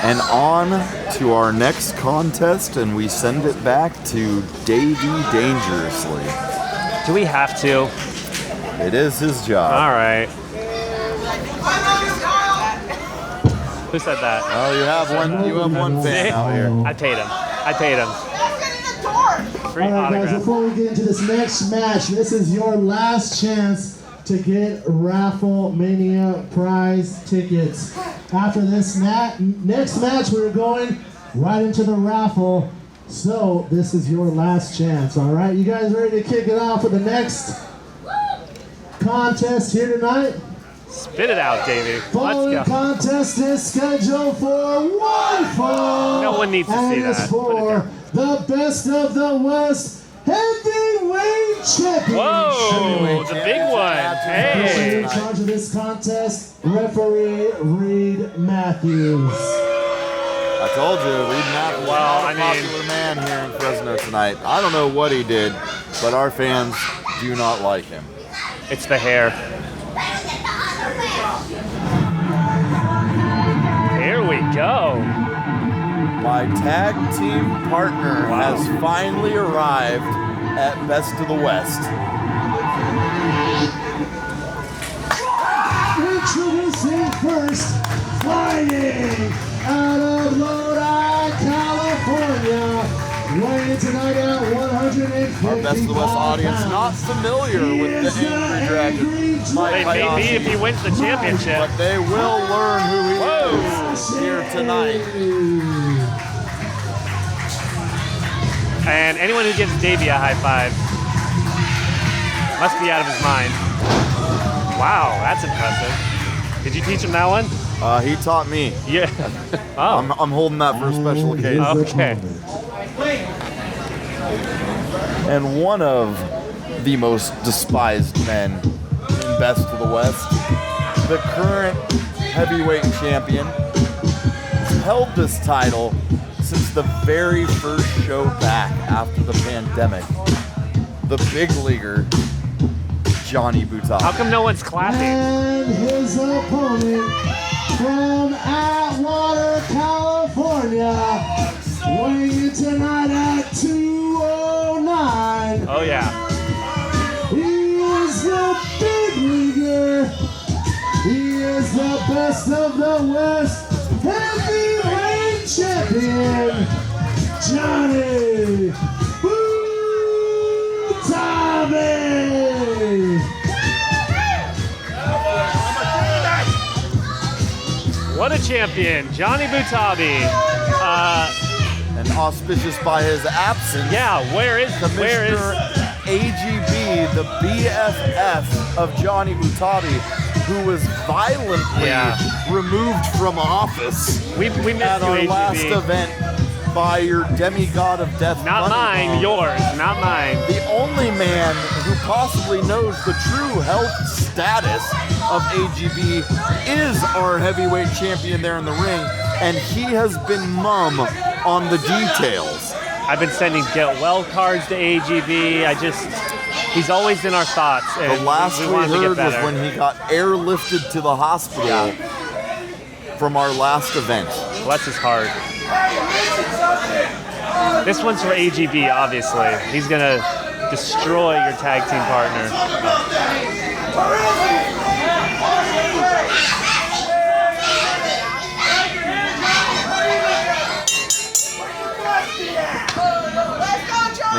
And on to our next contest, and we send it back to Davey Dangerously. Do we have to? It is his job. All right. Who said that? Oh, you have one fan out here. I paid him. Free All right, guys, autograph. before we get into this next match, this is your last chance to get Raffle Mania prize tickets. After this next match, we're going right into the raffle. So this is your last chance, all right? You guys ready to kick it off with the next contest here tonight? Spit it out, Davey. Following Let's go. contest is scheduled for one fall. No one needs to see and it's that. for the Best of the West Heavyweight Champion. Whoa, the big one. Hey. In charge of this contest, referee Reed Matthews. I told you, Reed Matthews Well, is a popular man here in Fresno tonight. I don't know what he did, but our fans do not like him. It's the hair. Here we go. My tag team partner has finally arrived at Best of the West. Introducing first, fighting out of Lodi, California, weighing tonight at 150 Our Best of the West audience not familiar with the Angry Dragon, Mike They may be Hayashi, if he wins the championship. but they will learn who he Whoa. is here tonight. And anyone who gives Davey a high five must be out of his mind. Wow, that's impressive. Did you teach him that one? He taught me. Yeah. Oh, I'm holding that for a special occasion. okay. And one of the most despised men in Best of the West, the current heavyweight champion, has held this title since the very first show back after the pandemic. The big leaguer, Johnny Butabi. How come no one's clapping? And his opponent from Atwater, California, weighing tonight at 209. Oh, yeah. He is the big leaguer. He is the Best of the West Heavyweight Champion, Johnny Butabi. What a champion, Johnny Butabi. And auspicious by his absence, Yeah, where is Commissioner AGB, the BFF of Johnny Butabi, who was violently removed from office we missed at you, our AGB. last event by your demigod of death. Not Bunny mine, Bomb. yours, not mine. The only man who possibly knows the true health status of AGB is our heavyweight champion there in the ring, and he has been mum on the details. I've been sending get well cards to AGB. He's always in our thoughts. And The last we want him to heard get was better. when he got airlifted to the hospital from our last event. Bless his heart. This one's for AGB, obviously. He's gonna destroy your tag team partner.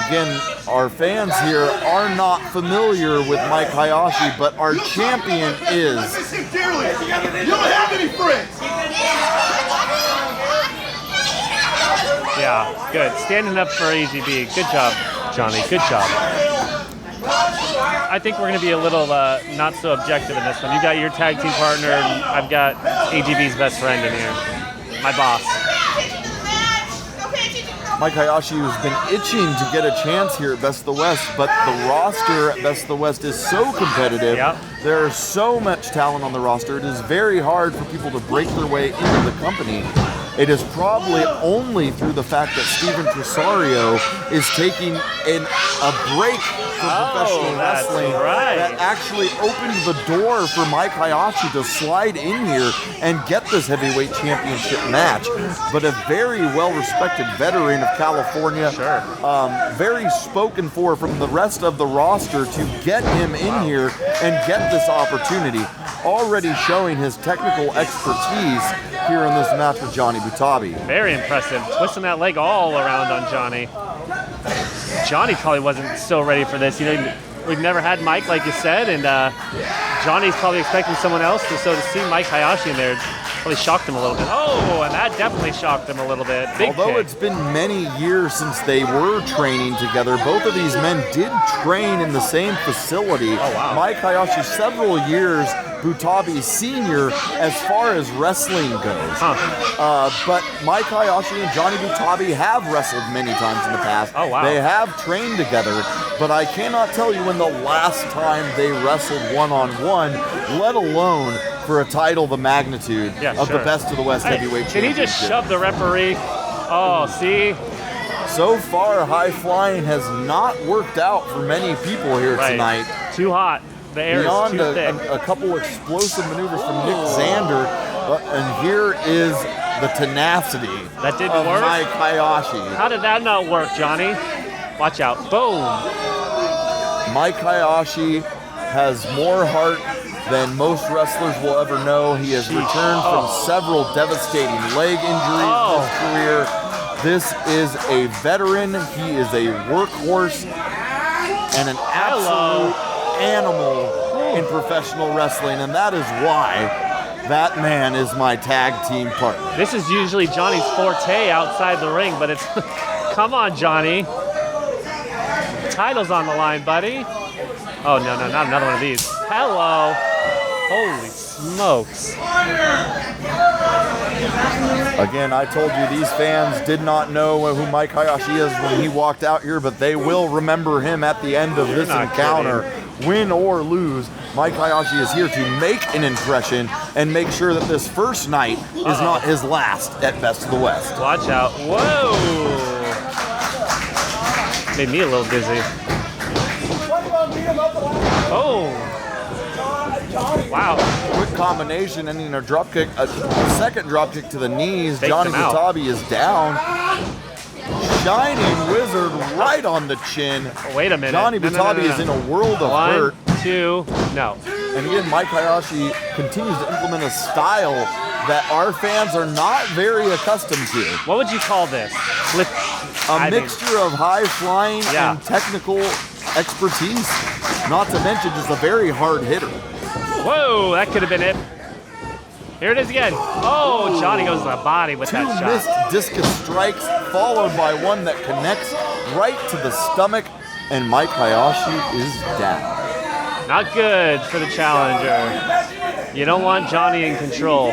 Again, our fans here are not familiar with Mike Hayashi, but our champion is. You don't have any friends. Yeah, good. Standing up for AGB. Good job, Johnny. Good job. I think we're going to be a little not so objective in this one. You got your tag team partner, and I've got AGB's best friend in here. My boss. Mike Hayashi has been itching to get a chance here at Best of the West, but the roster at Best of the West is so competitive. Yep. There is so much talent on the roster. It is very hard for people to break their way into the company. It is probably only through the fact that Steven Tresario is taking a break from professional wrestling that actually opened the door for Mike Hayashi to slide in here and get this heavyweight championship match. But a very well-respected veteran of California, very spoken for from the rest of the roster to get him in here and get this opportunity, already showing his technical expertise here in this match with Johnny Butabi. Very impressive, twisting that leg all around on Johnny. Johnny probably wasn't so ready for this. You know, we've never had Mike, like you said, and Johnny's probably expecting someone else. So to see Mike Hayashi in there probably shocked him a little bit. Oh, and that definitely shocked him a little bit. Although it's been many years since they were training together, both of these men did train in the same facility. Oh, wow. Mike Hayashi, several years Butabi senior as far as wrestling goes. But Mike Hayashi and Johnny Butabi have wrestled many times in the past. Oh, wow. They have trained together, but I cannot tell you when the last time they wrestled one-on-one, let alone for a title the magnitude of the Best of the West Heavyweight Championship. Did he just shove the referee? Oh, see? So far, high flying has not worked out for many people here tonight. Too hot. The air Beyond is too thick. a couple explosive maneuvers from Nick Xander, and here is the tenacity that didn't of work? Mike Hayashi. How did that not work, Johnny? Watch out. Boom. Mike Hayashi has more heart than most wrestlers will ever know. He has returned from several devastating leg injuries in his career. This is a veteran. He is a workhorse and an absolute animal in professional wrestling, and that is why that man is my tag team partner. This is usually Johnny's forte outside the ring, but it's come on, Johnny. The title's on the line, buddy. Oh, no, not another one of these. Hello. Holy smokes. Again, I told you these fans did not know who Mike Hayashi is when he walked out here, but they will remember him at the end of this encounter. Win or lose, Mike Hayashi is here to make an impression and make sure that this first night is not his last at Best of the West. Watch out. Whoa. Made me a little dizzy. Oh. Wow. Quick combination, ending a drop kick, a second drop kick to the knees. Faked Johnny him out. Butabi is down. Shining Wizard right on the chin. Wait a minute. Johnny Butabi is in a world of hurt. 1, 2, no. And again, Mike Hayashi continues to implement a style that our fans are not very accustomed to. What would you call this? A mixture of high flying and technical expertise. Not to mention just a very hard hitter. Whoa, that could have been it. Here it is again. Oh, Johnny goes to the body with that shot. Two missed discus strikes, followed by one that connects right to the stomach, and Mike Hayashi is down. Not good for the challenger. You don't want Johnny in control.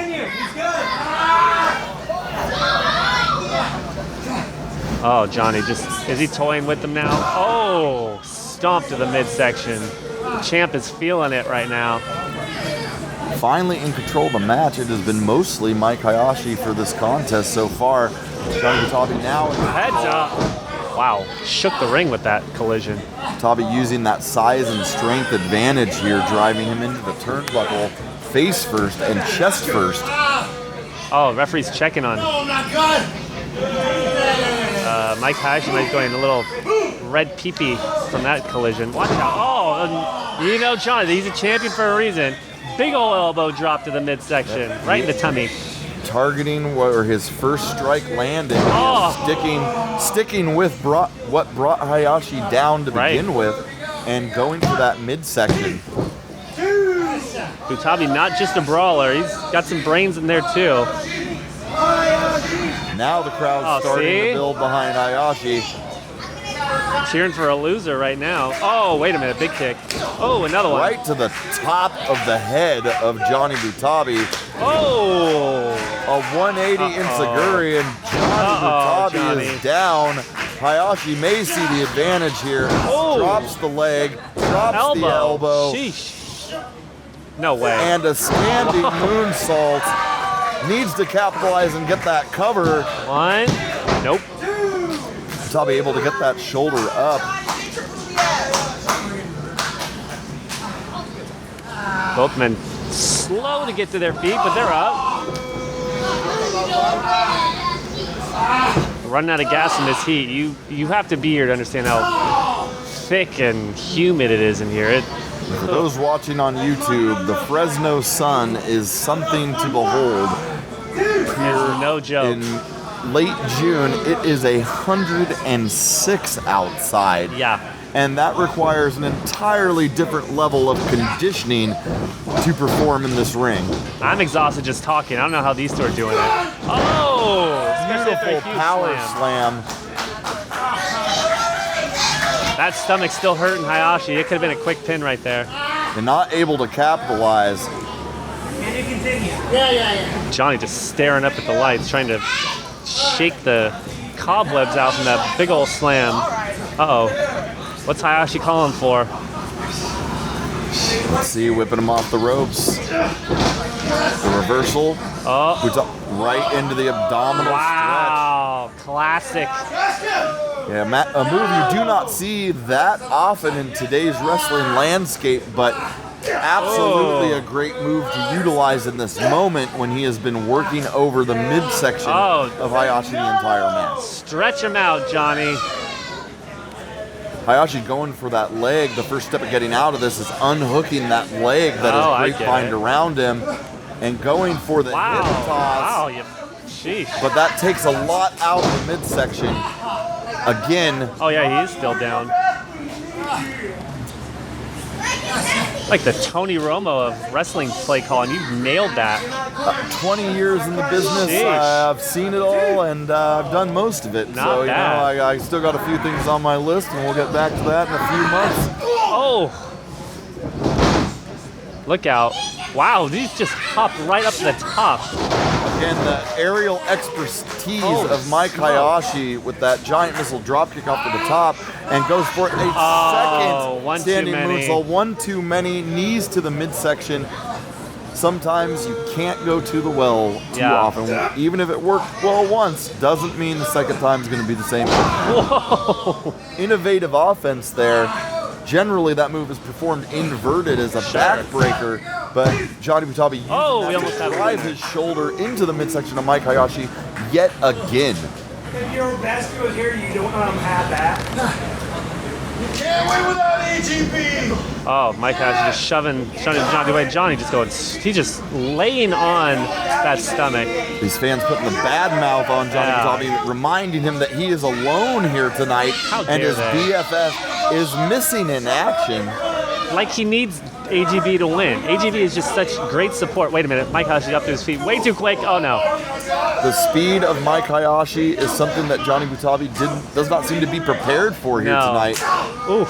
Oh, Johnny is he toying with them now? Oh, stomp to the midsection. The champ is feeling it right now. Finally in control of the match. It has been mostly Mike Hayashi for this contest so far. Johnny Butabi now. Heads up. Wow, shook the ring with that collision. Butabi using that size and strength advantage here, driving him into the turnbuckle face first and chest first. Oh, referee's checking on Mike Hayashi might be going a little red pee-pee from that collision. Watch out. Oh, you know Johnny, he's a champion for a reason. Big ol' elbow drop to the midsection, right in the tummy. Targeting where his first strike landed, sticking with what brought Hayashi down to begin with, and going for that midsection. Butabi, not just a brawler, he's got some brains in there too. Now the crowd's starting to build behind Hayashi. Cheering for a loser right now. Oh, wait a minute, big kick. Oh, another one. Right to the top of the head of Johnny Butabi. Oh! A 180 enziguri, and Johnny Butabi is down. Hayashi may see the advantage here. Oh. Drops the leg, drops the elbow. Sheesh. No way. And a standing moonsault needs to capitalize and get that cover. One. Nope. Butabi able to get that shoulder up. Both men slow to get to their feet, but they're up. Running out of gas in this heat. You have to be here to understand how thick and humid it is in here. For those watching on YouTube, the Fresno sun is something to behold. It's no joke. In late June, it is 106 outside. Yeah. And that requires an entirely different level of conditioning to perform in this ring. I'm exhausted just talking. I don't know how these two are doing it. Oh! Beautiful power slam. That stomach's still hurting Hayashi. It could have been a quick pin right there. And not able to capitalize. Can you continue? Yeah. Johnny just staring up at the lights, trying to shake the cobwebs out from that big old slam. Uh-oh. What's Hayashi calling for? Let's see, whipping him off the ropes. The reversal. Oh. Right into the abdominal Wow. Classic. stretch. Yeah, a move you do not see that often in today's wrestling landscape, but absolutely a great move to utilize in this moment when he has been working over the midsection of Hayashi the entire match. Stretch him out, Johnny. Hayashi going for that leg. The first step of getting out of this is unhooking that leg that is grapevine around him and going for the hip toss. Wow, sheesh. But that takes a lot out of the midsection. Again. Oh yeah, he is still down. Like the Tony Romo of wrestling play calling. You nailed that. 20 years in the business. I've seen it all, and I've done most of it. Not bad. I still got a few things on my list, and we'll get back to that in a few months. Oh! Look out. Wow, these just hopped right up to the top. Again, the aerial expertise of Mike Hayashi with that giant missile dropkick off to the top, and goes for a second standing moonsault. One too many. Knees to the midsection. Sometimes you can't go to the well too often. Even if it worked well once, doesn't mean the second time is going to be the same. Whoa! Innovative offense there. Generally, that move is performed inverted as a backbreaker, but Johnny Butabi used to drive his shoulder into the midsection of Mike Hayashi yet again. If your best was here, you don't have that. You can't win without AGB. Oh, Mike Hayashi just shoving Johnny away. Johnny just going, he's just laying on that stomach. These fans putting the bad mouth on Johnny Butabi, reminding him that he is alone here tonight, and his BFF is missing in action. Like he needs AGB to win. AGB is just such great support. Wait a minute, Mike Hayashi up to his feet way too quick. Oh no. The speed of Mike Hayashi is something that Johnny Butabi does not seem to be prepared for here tonight. Oof.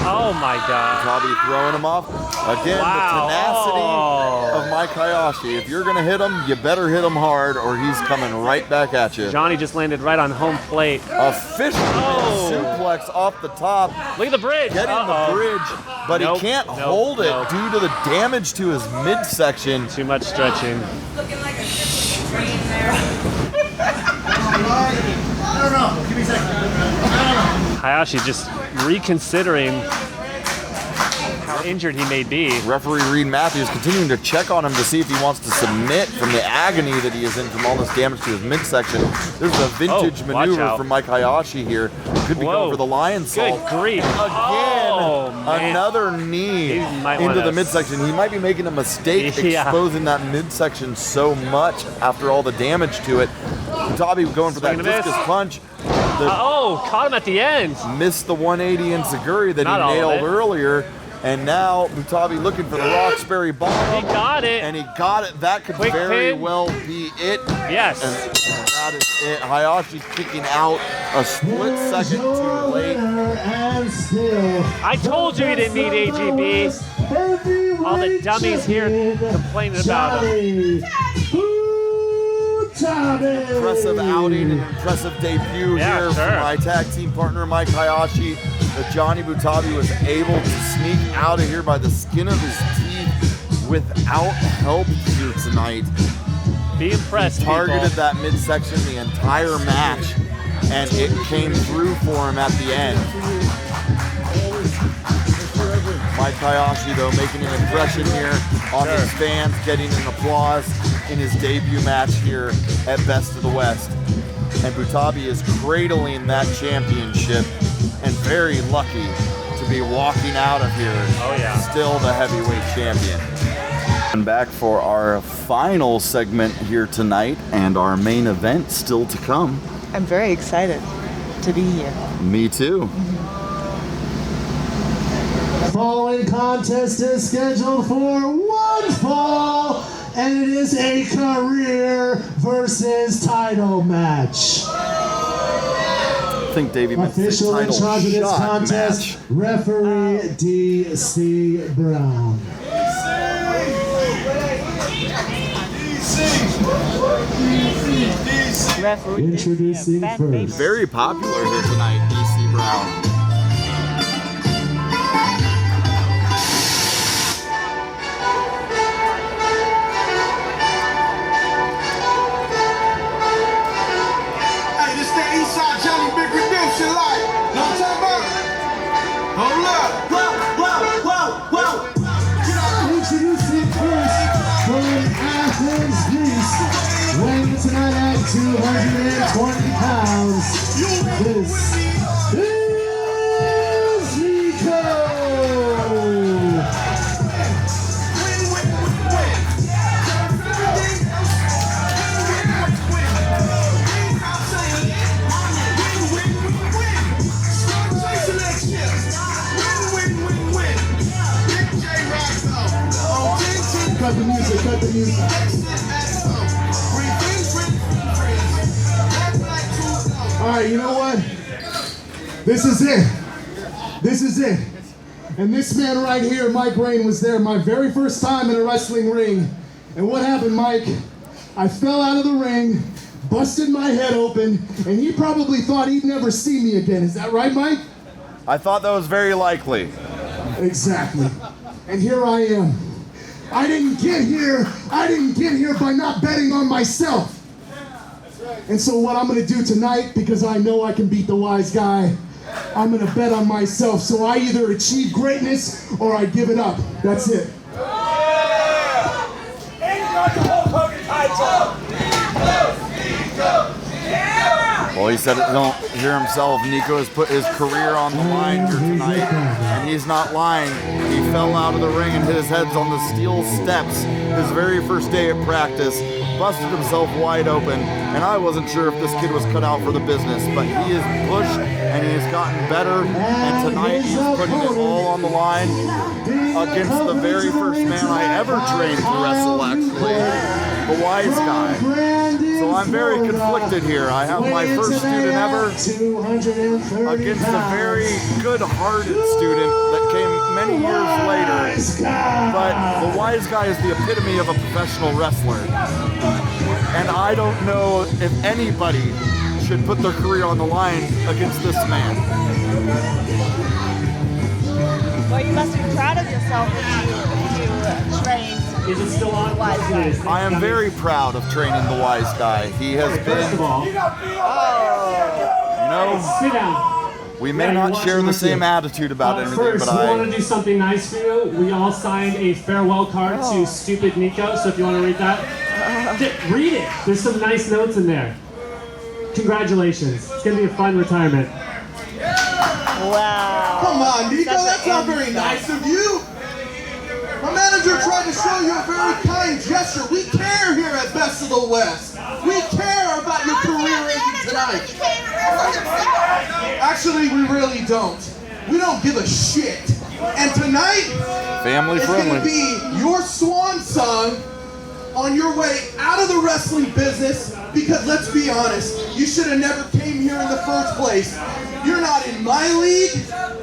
Oh my God. Butabi throwing him off. Again, the tenacity of Mike Hayashi. If you're going to hit him, you better hit him hard or he's coming right back at you. Johnny just landed right on home plate. A fisherman suplex off the top. Look at the bridge. Getting the bridge, but he can't hold it due to the damage to his midsection. Too much stretching. Looking like a train there. I don't know. Give me a second. Hayashi just reconsidering how injured he may be. Referee Reed Matthews continuing to check on him to see if he wants to submit from the agony that he is in from all this damage to his midsection. This is a vintage maneuver from Mike Hayashi here. Could be going for the lion salt. Good grief. Again, another knee into the midsection. He might be making a mistake exposing that midsection so much after all the damage to it. Butabi going for that discus punch. Caught him at the end. Missed the 180 enziguri that he nailed earlier. And now Butabi looking for the Roxbury bomb. He got it. And he got it. That could very well be it. Yes. And that is it. Hayashi kicking out a split second too late. I told you he didn't need AGB. All the dummies here complaining about him. Impressive outing and impressive debut here from my tag team partner Mike Hayashi. That Johnny Butabi was able to sneak out of here by the skin of his teeth without help here tonight. Be impressed, Targeted people. that midsection the entire match, and it came through for him at the end. Mike Hayashi, though, making an impression here on his fans, getting an applause in his debut match here at Best of the West. And Butabi is cradling that championship and very lucky to be walking out of here still the heavyweight champion. And back for our final segment here tonight and our main event still to come. I'm very excited to be here. Me too. Following contest is scheduled for one fall, and it is a career versus title match. I think Davey meant to say Official in title charge of this shot contest, match. referee D.C. Brown. Referee, Introducing fan first. favorite. Very popular here tonight, D.C. Brown. Hey, this that Eastside Johnny Big Redemption light. Know what I'm talking about? Hold up. Whoa. Introducing first from Athens, Greece, weighing tonight at 220 pounds. This is Niko. Cut the music, cut the music. All right, you know what? This is it. This is it. And this man right here, Mike Rain, was there my very first time in a wrestling ring. And what happened, Mike? I fell out of the ring, busted my head open, and he probably thought he'd never see me again. Is that right, Mike? I thought that was very likely. Exactly. And here I am. I didn't get here by not betting on myself. And so what I'm gonna do tonight, because I know I can beat the wise guy, I'm gonna bet on myself. So I either achieve greatness or I give it up. That's it. And you got the Hulk Hogan title. Well, he said it, don't hear himself. Niko has put his career on the line here tonight, and he's not lying. He fell out of the ring and hit his head on the steel steps his very first day at practice, busted himself wide open, and I wasn't sure if this kid was cut out for the business, but he is pushed and he has gotten better, and tonight he's putting it all on the line against the very first man I ever trained to wrestle, actually, the wise guy. So I'm very conflicted here. I have my first student ever against a very good-hearted student that came many years later. But the wise guy is the epitome of a professional wrestler. And I don't know if anybody should put their career on the line against this man. Well, you must be proud of yourself if you trained. Is it still on? Wise guy. I am very proud of training the wise guy. He has been, Sit down. we may not share the same attitude about anything, First, but we want I, to do something nice for you. We all signed a farewell card to Stupid Niko, so if you want to read that, read it. There's some nice notes in there. Congratulations. It's going to be a fun retirement. Wow. Come on, Niko, Such that's an not very insight. nice of you. My manager tried to show you a very kind gesture. We care here at Best of the West. We care about your career ending tonight. Actually, we really don't. We don't give a shit. And tonight, family it's going to friendly. be your swan song on your way out of the wrestling business, because let's be honest, you should have never came here in the first place. You're not in my league,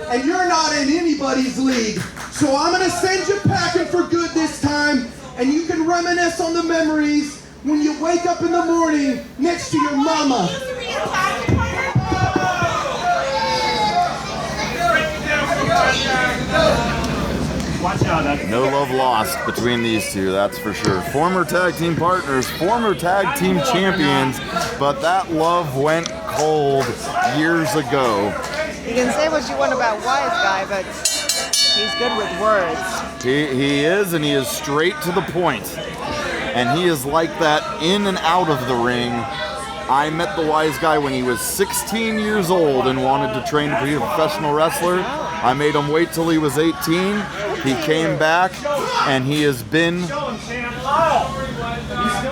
and you're not in anybody's league. So I'm gonna send you packing for good this time, and you can reminisce on the memories when you wake up in the morning next to your mama. Watch out. No love lost between these two, that's for sure. Former tag team partners, former tag team champions, but that love went cold years ago. You can say what you want about Wise Guy, but he's good with words. He is, and he is straight to the point. And he is like that in and out of the ring. I met the Wise Guy when he was 16 years old and wanted to train to be a professional wrestler. I made him wait till he was 18. He came back, and he has been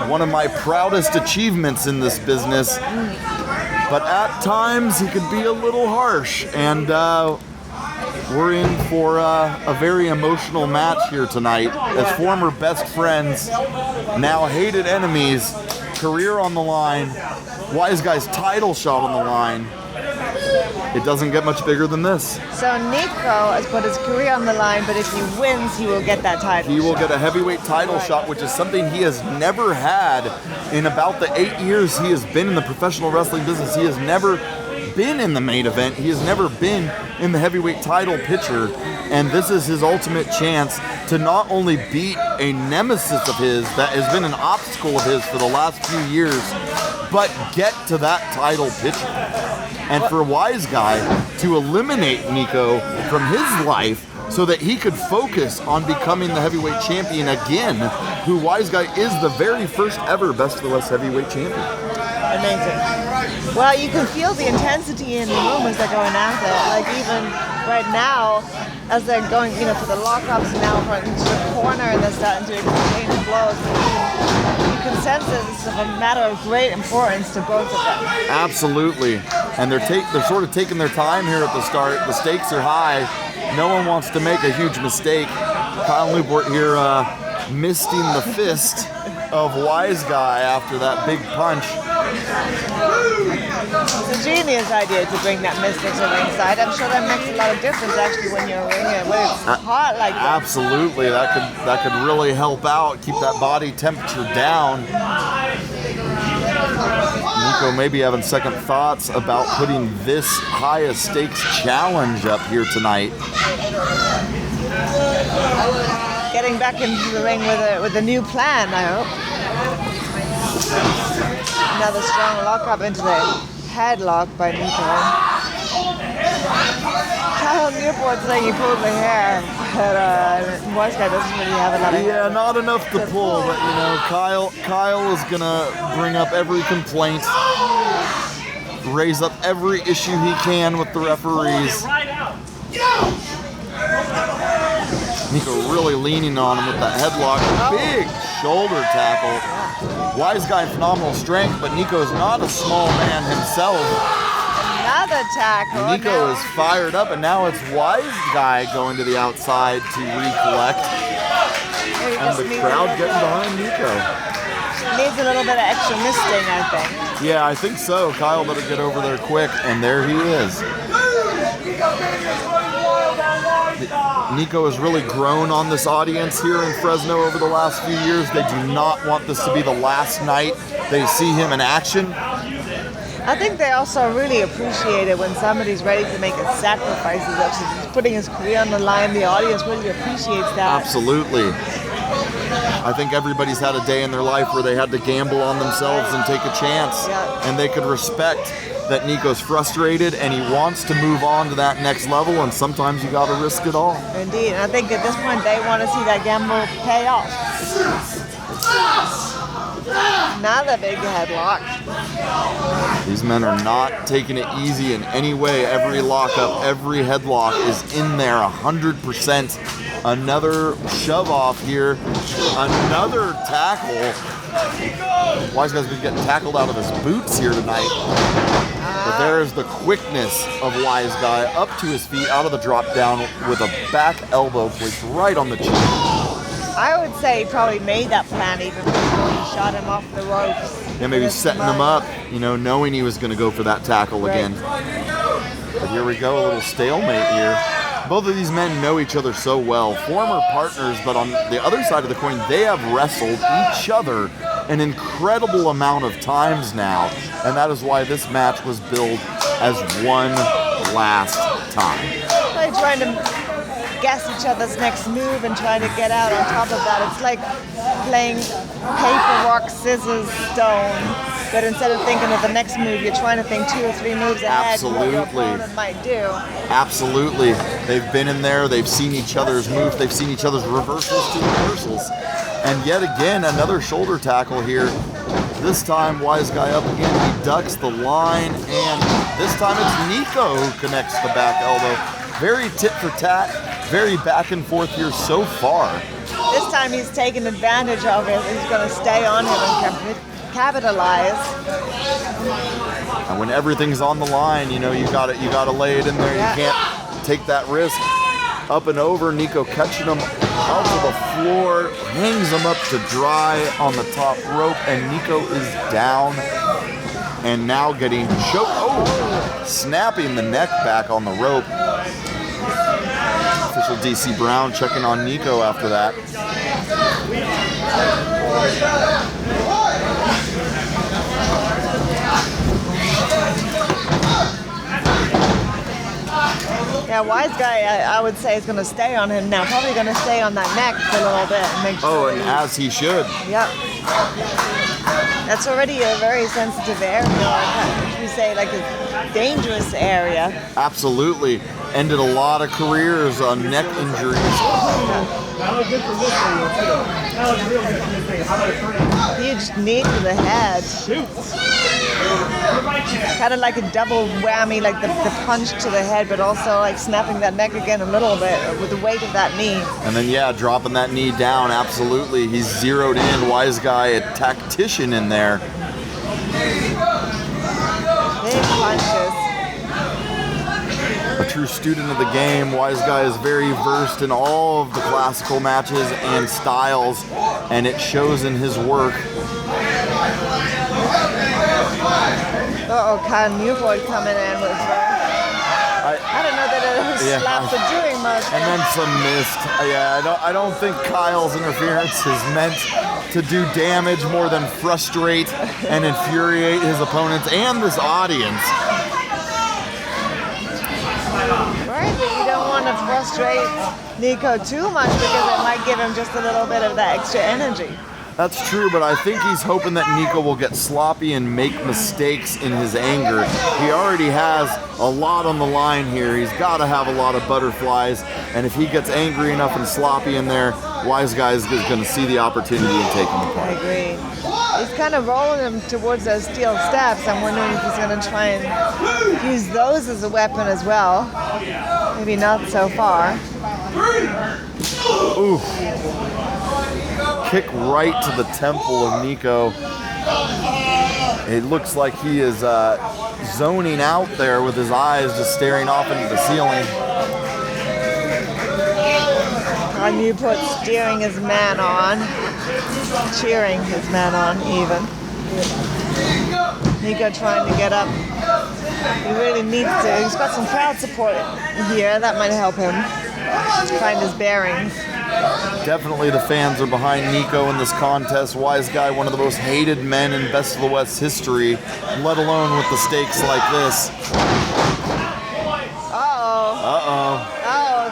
one of my proudest achievements in this business. But at times, he could be a little harsh, and we're in for a very emotional match here tonight. As former best friends, now hated enemies, career on the line, Wise Guy's title shot on the line. It doesn't get much bigger than this. So Niko has put his career on the line, but if he wins, he will get that title He will shot. get a heavyweight title shot, which is something he has never had in about the 8 years he has been in the professional wrestling business. He has never been in the main event. He has never been in the heavyweight title picture, and this is his ultimate chance to not only beat a nemesis of his that has been an obstacle of his for the last few years, but get to that title picture. And for Wise Guy to eliminate Niko from his life so that he could focus on becoming the heavyweight champion again, who Wise Guy is the very first ever Best of the West heavyweight champion. Amazing. Well, you can feel the intensity in the room as they're going at it. Like even right now, as they're going, for the lockups now into the corner and they're starting to exchange blows, you can sense that it's a matter of great importance to both of them. Absolutely. And they're sort of taking their time here at the start. The stakes are high. No one wants to make a huge mistake. Kyle Newport here misting the fist of Wise Guy after that big punch. It's a genius idea to bring that mystic to ringside. I'm sure that makes a lot of difference actually when you're ringing, when it's hot like that. Absolutely, that could really help out, keep that body temperature down. Niko maybe having second thoughts about putting this high a stakes challenge up here tonight. Getting back into the ring with a new plan, I hope. Another strong lockup into the headlock by Niko. Kyle Newport saying he pulled the hair, but Wise Guy doesn't really have a lot of hair. Yeah, not enough to pull, but Kyle is gonna bring up every complaint, raise up every issue he can with the referees. Niko really leaning on him with that headlock. Big shoulder tackle. Wise Guy, phenomenal strength, but Niko's not a small man himself. Another tackle. Niko is fired up, and now it's Wise Guy going to the outside to recollect. And the crowd getting behind Niko. Needs a little bit of extra misting, I think. Yeah, I think so. Kyle better get over there quick, and there he is. Niko has really grown on this audience here in Fresno over the last few years. They do not want this to be the last night they see him in action. I think they also really appreciate it when somebody's ready to make a sacrifice. He's putting his career on the line. The audience really appreciates that. Absolutely. I think everybody's had a day in their life where they had to gamble on themselves and take a chance. Yeah. And they could respect that Niko's frustrated and he wants to move on to that next level, and sometimes you got to risk it all. Indeed, and I think at this point they want to see that gamble pay off. Another big headlock. These men are not taking it easy in any way. Every lockup, every headlock is in there 100%. Another shove off here. Another tackle. Wise Guy's been getting tackled out of his boots here tonight. But there's the quickness of Wise Guy up to his feet, out of the drop down with a back elbow placed right on the chin. I would say he probably made that plan even before he shot him off the ropes. Yeah, maybe setting him up, knowing he was going to go for that tackle again. But here we go, a little stalemate here. Both of these men know each other so well. Former partners, but on the other side of the coin, they have wrestled each other an incredible amount of times now. And that is why this match was billed as one last time. They're trying to guess each other's next move and try to get out on top of that. It's like playing paper, rock, scissors, stone. But instead of thinking of the next move, you're trying to think 2 or 3 moves ahead of what your opponent might do. Absolutely. They've been in there. They've seen each other's moves. They've seen each other's reversals to reversals. And yet again, another shoulder tackle here. This time, Wise Guy up again. He ducks the line, and this time it's Niko who connects the back elbow. Very tit for tat, very back and forth here so far. This time he's taking advantage of it. He's going to stay on him and capitalize. And when everything's on the line, you know, you gotta lay it in there. Yeah. You can't take that risk. Up and over, Niko catching him out to the floor, hangs him up to dry on the top rope, and Niko is down and now getting choked. Oh, snapping the neck back on the rope. Official DC Brown checking on Niko after that. Yeah, Wise Guy, I would say, is going to stay on him now. Probably going to stay on that neck for a little bit and make sure. Oh, and as he should. Yep. That's already a very sensitive area. Like we say, like a dangerous area. Absolutely. Ended a lot of careers on neck injuries. Huge knee to the head. Kind of like a double whammy, like the punch to the head, but also like snapping that neck again a little bit with the weight of that knee. And then, yeah, dropping that knee down, absolutely. He's zeroed in. Wise Guy, a tactician in there. Big punches. A true student of the game. Wise Guy is very versed in all of the classical matches and styles, and it shows in his work. Uh-oh, Kahn Newport coming in with I don't know that it slaps are doing much. And then some missed. Yeah, I don't think Kyle's interference is meant to do damage more than frustrate and infuriate his opponents and this audience. Right, but you don't want to frustrate Niko too much because it might give him just a little bit of that extra energy. That's true, but I think he's hoping that Niko will get sloppy and make mistakes in his anger. He already has a lot on the line here. He's got to have a lot of butterflies, and if he gets angry enough and sloppy in there, Wise Guy is going to see the opportunity and take him apart. I agree. He's kind of rolling him towards those steel steps. I'm wondering if he's going to try and use those as a weapon as well. Maybe not so far. Ooh. Kick right to the temple of Niko. It looks like he is zoning out there with his eyes just staring off into the ceiling. Newport steering his man on, cheering his man on even. Niko trying to get up. He really needs to. He's got some crowd support here. That might help him find his bearings. Definitely the fans are behind Niko in this contest. Wise Guy, one of the most hated men in Best of the West history, let alone with the stakes like this.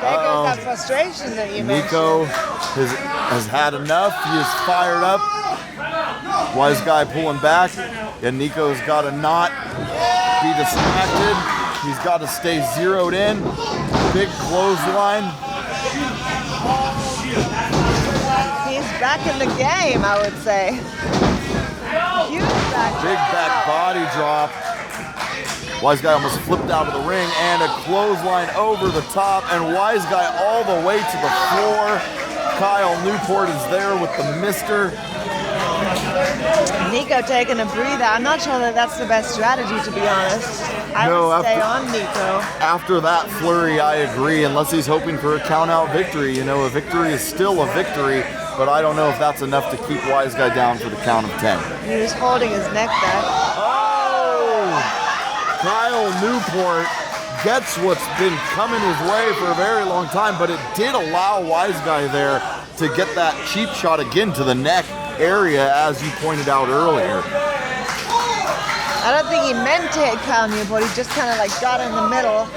There goes that frustration that you mentioned. Niko has had enough. He is fired up. Wise Guy pulling back, and Niko's got to not be distracted. He's got to stay zeroed in. Big clothesline. He's back in the game, I would say. Huge back drop. Big back body drop. Wise Guy almost flipped out of the ring, and a clothesline over the top, and Wise Guy all the way to the floor. Kyle Newport is there with the mister. Niko taking a breather. I'm not sure that that's the best strategy, to be honest. I would stay on Niko. After that flurry, I agree, unless he's hoping for a count-out victory. You know, a victory is still a victory, but I don't know if that's enough to keep Wise Guy down for the count of 10. He was holding his neck back. Oh! Kyle Newport gets what's been coming his way for a very long time, but it did allow Wise Guy there to get that cheap shot again to the neck area, as you pointed out earlier. I don't think he meant to hit Kyle Newport. He just kind of like got in the middle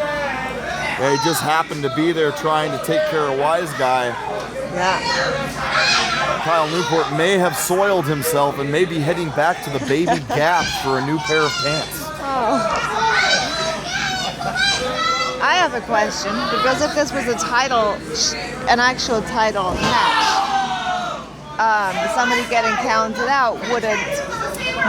They just happened to be there trying to take care of Wise Guy. Yeah. Kyle Newport may have soiled himself and may be heading back to the Baby Gap for a new pair of pants. Oh. I have a question, because if this was a title, an actual title match, somebody getting counted out wouldn't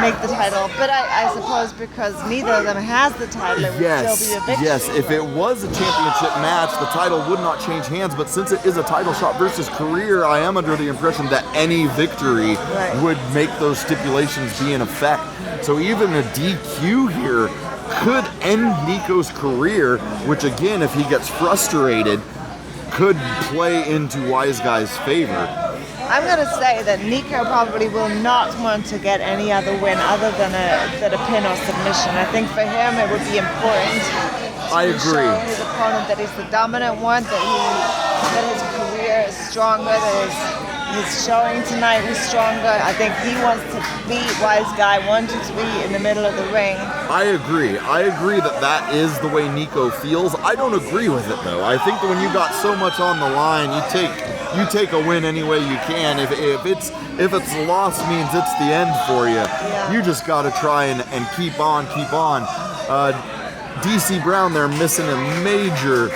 make the title. But I suppose because neither of them has the title, it would still be a victory. Yes, if it was a championship match, the title would not change hands. But since it is a title shot versus career, I am under the impression that any victory would make those stipulations be in effect. So even a DQ here could end Niko's career, which again, if he gets frustrated, could play into Wise Guy's favor. I'm going to say that Niko probably will not want to get any other win other than a pin or submission. I think for him it would be important to show his opponent that he's the dominant one, that his career is stronger, that his showing tonight was stronger. I think he wants to beat Wise Guy 1, 2, 3 in the middle of the ring. I agree that is the way Niko feels. I don't agree with it though. I think that when you got so much on the line, you take a win any way you can. If it's a loss means it's the end for you, you just got to try and keep on. DC Brown there missing a major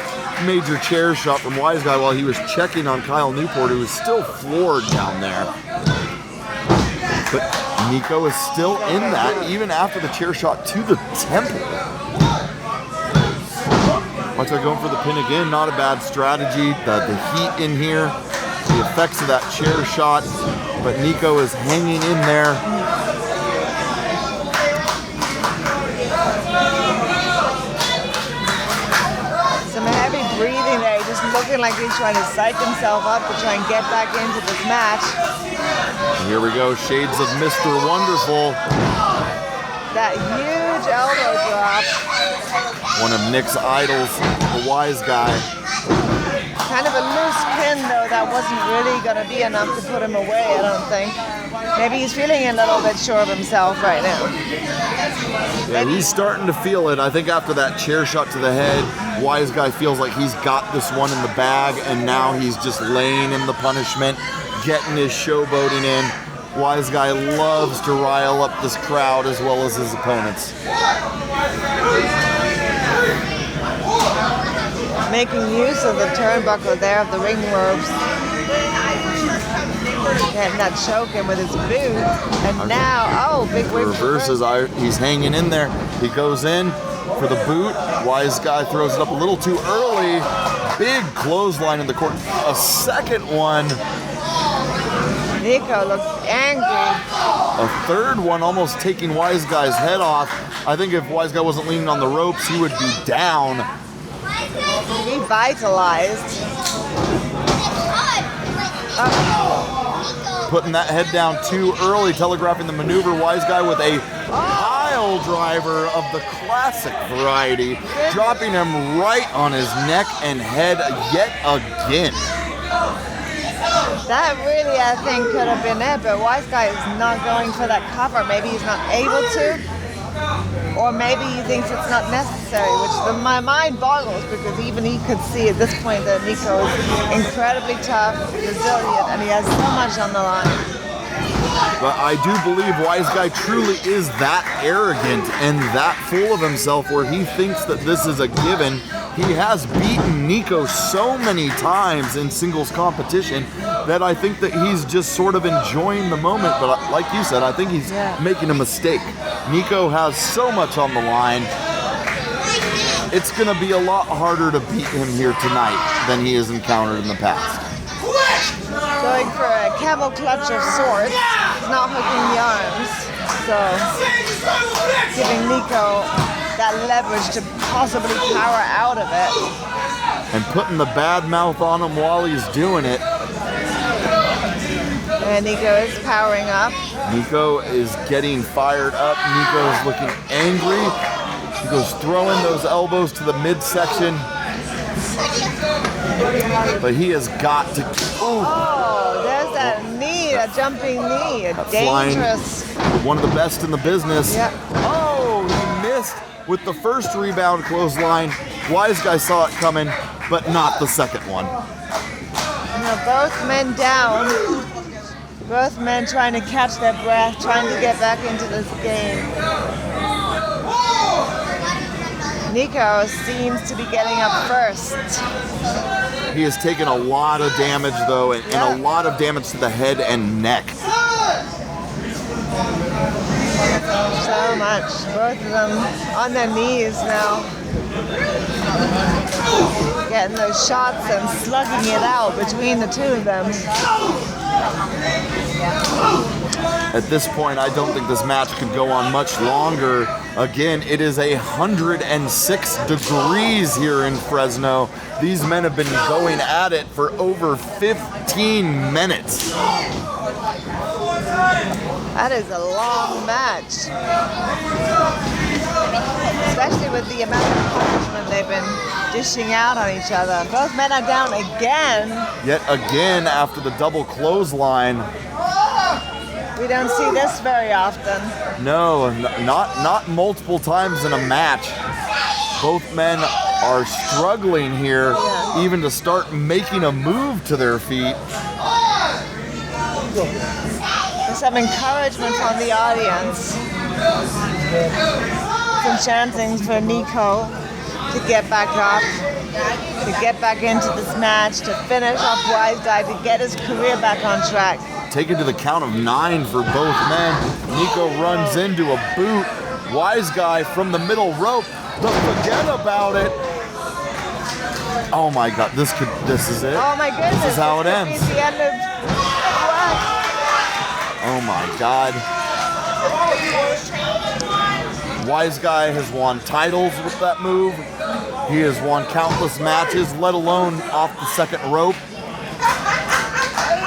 chair shot from Wise Guy while he was checking on Kyle Newport, who was still floored down there. But Niko is still in that even after the chair shot to the temple. Watch out, going for the pin again. Not a bad strategy. The heat in here, the effects of that chair shot, but Niko is hanging in there. Some heavy breathing there, just looking like he's trying to psych himself up to try and get back into this match. Here we go, shades of Mr. Wonderful. That huge elbow drop. One of Nick's idols, the Wise Guy. Kind of a loose pin though, that wasn't really going to be enough to put him away, I don't think. Maybe he's feeling a little bit sure of himself right now. Yeah, he's starting to feel it. I think after that chair shot to the head, Wise Guy feels like he's got this one in the bag, and now he's just laying in the punishment, getting his showboating in. Wise Guy loves to rile up this crowd as well as his opponents. Making use of the turnbuckle there of the ring ropes. Getting that choke in with his boot. And now, big whip reverses. He's hanging in there. He goes in for the boot. Wise Guy throws it up a little too early. Big clothesline in the court. A second one. Niko looks angry. A third one almost taking Wise Guy's head off. I think if Wise Guy wasn't leaning on the ropes, he would be down. Revitalized. Putting that head down too early, telegraphing the maneuver. Wise Guy with a pile driver of the classic variety, dropping him right on his neck and head yet again. That really, I think, could have been it, but Wise Guy is not going for that cover. Maybe he's not able to, or maybe he thinks it's not necessary, which my mind boggles, because even he could see at this point that Niko is incredibly tough, resilient, and he has so much on the line. But I do believe Wise Guy truly is that arrogant and that full of himself where he thinks that this is a given. He has beaten Niko so many times in singles competition that I think that he's just sort of enjoying the moment. But like you said, I think he's making a mistake. Niko has so much on the line. It's going to be a lot harder to beat him here tonight than he has encountered in the past. Going for a camel clutch of sorts. He's not hooking the arms. So giving Niko that leverage to possibly power out of it. And putting the bad mouth on him while he's doing it. And Niko is powering up. Niko is getting fired up. Niko is looking angry. He goes throwing those elbows to the midsection. But he has got to... Oh, there's that knee, a jumping knee, a dangerous... Flying, one of the best in the business. Yeah. Oh, he West with the first rebound clothesline. Wise Guy saw it coming, but not the second one. Now both men down. Both men trying to catch their breath, trying to get back into this game. Niko seems to be getting up first. He has taken a lot of damage, though, and a lot of damage to the head and neck. So much. Both of them on their knees now. Getting those shots and slugging it out between the two of them. At this point, I don't think this match could go on much longer. Again, it is 106 degrees here in Fresno. These men have been going at it for over 15 minutes. That is a long match. Especially with the amount of punishment they've been dishing out on each other. Both men are down again. Yet again, after the double clothesline. We don't see this very often. No, not multiple times in a match. Both men are struggling here, even to start making a move to their feet. There's some encouragement from the audience. Some chanting for Niko to get back up, to get back into this match, to finish off Wise Guy, to get his career back on track. Taken to the count of 9 for both men. Niko runs into a boot. Wise Guy from the middle rope. But forget about it. Oh my God, this is it. Oh my goodness. This is how it This ends. is the end of what? Oh my God. Wise Guy has won titles with that move. He has won countless matches, let alone off the second rope.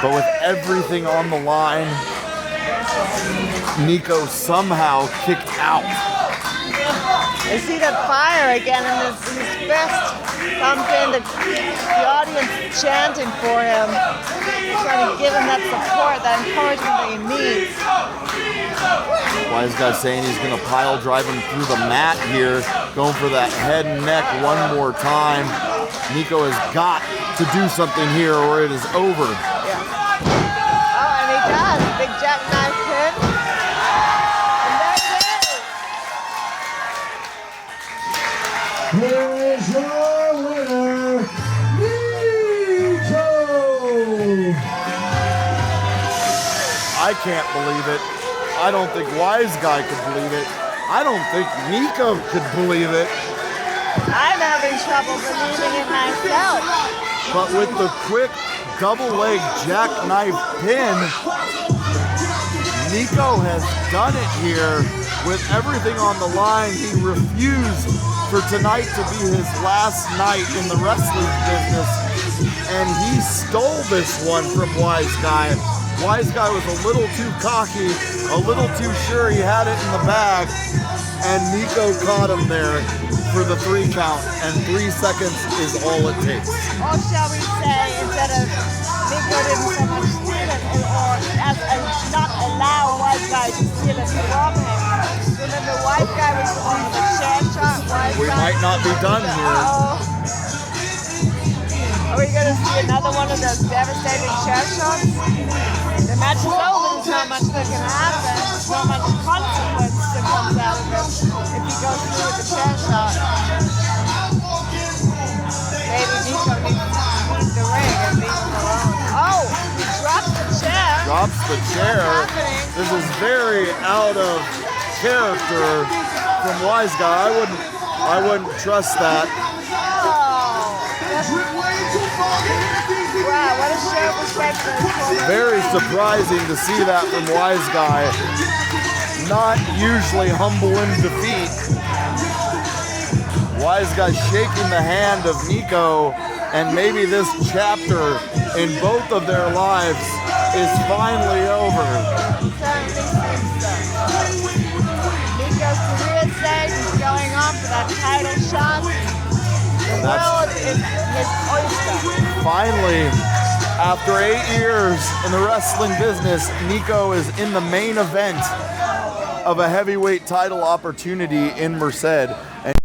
But with everything on the line, Niko somehow kicked out. I see that fire again in his fist. Something the audience chanting for him, trying to give him that support, that encouragement that he needs. Wise Guy saying he's going to pile drive him through the mat here, going for that head and neck one more time. Niko has got to do something here or it is over. Oh, and he does. Big jackknife pin. And that's it. Here is your winner, Niko! I can't believe it. I don't think Wise Guy could believe it. I don't think Niko could believe it. I'm having trouble believing it myself. But with the quick double leg jackknife pin, Niko has done it here with everything on the line. He refused for tonight to be his last night in the wrestling business, and he stole this one from Wise Guy. Wise Guy was a little too cocky, a little too sure he had it in the bag, and Niko caught him there for the 3 count, and 3 seconds is all it takes. Or shall we say, instead of Niko didn't so much steal it, or not allow Wise Guy to steal it from him. Remember, Wise Guy was the one with the chair shot. We might not be done here. Are we going to see another one of those devastating chair shots? The match is over. There's not much that can happen. There's not much consequence that comes out of it if he goes through with the chair shot. Maybe Niko needs to leave the ring and leave him alone. Oh, he drops the chair. Drops the chair. What's happening? This is very out of character from Wise Guy. I wouldn't trust that. Wow, what a show of respect for his former. Very surprising to see that from Wise Guy. Not usually humble in defeat. Wise Guy shaking the hand of Niko, and maybe this chapter in both of their lives is finally over. Certainly seems so. Niko's career stage is going on for that title shot. The world is his oyster. Finally, after 8 years in the wrestling business, Niko is in the main event of a heavyweight title opportunity in Merced. And